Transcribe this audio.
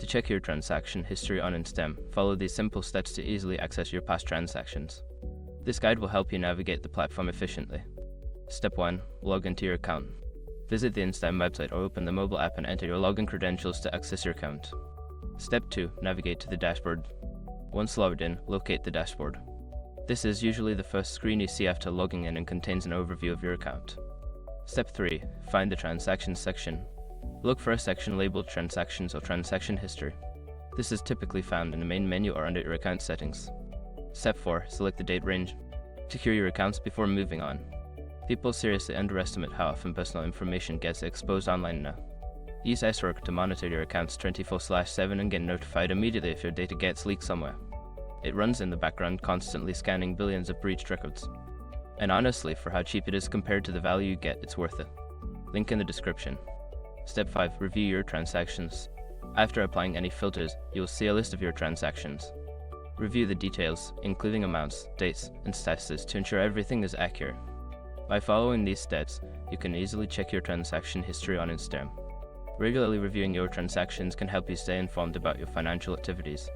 To check your transaction history on Instarem, follow these simple steps to easily access your past transactions. This guide will help you navigate the platform efficiently. Step 1. Log into your account. Visit the Instarem website or open the mobile app and enter your login credentials to access your account. Step 2. Navigate to the dashboard. Once logged in, locate the dashboard. This is usually the first screen you see after logging in and contains an overview of your account. Step 3. Find the Transactions section. Look for a section labeled Transactions or Transaction History. This is typically found in the main menu or under your account settings. Step 4. Select the date range. Secure your accounts before moving on. People seriously underestimate how often personal information gets exposed online now. Use Instarem to monitor your accounts 24/7 and get notified immediately if your data gets leaked somewhere. It runs in the background, constantly scanning billions of breached records. And honestly, for how cheap it is compared to the value you get, it's worth it. Link in the description. Step 5. Review your transactions. After applying any filters, you will see a list of your transactions. Review the details, including amounts, dates, and statuses to ensure everything is accurate. By following these steps, you can easily check your transaction history on Instarem. Regularly reviewing your transactions can help you stay informed about your financial activities.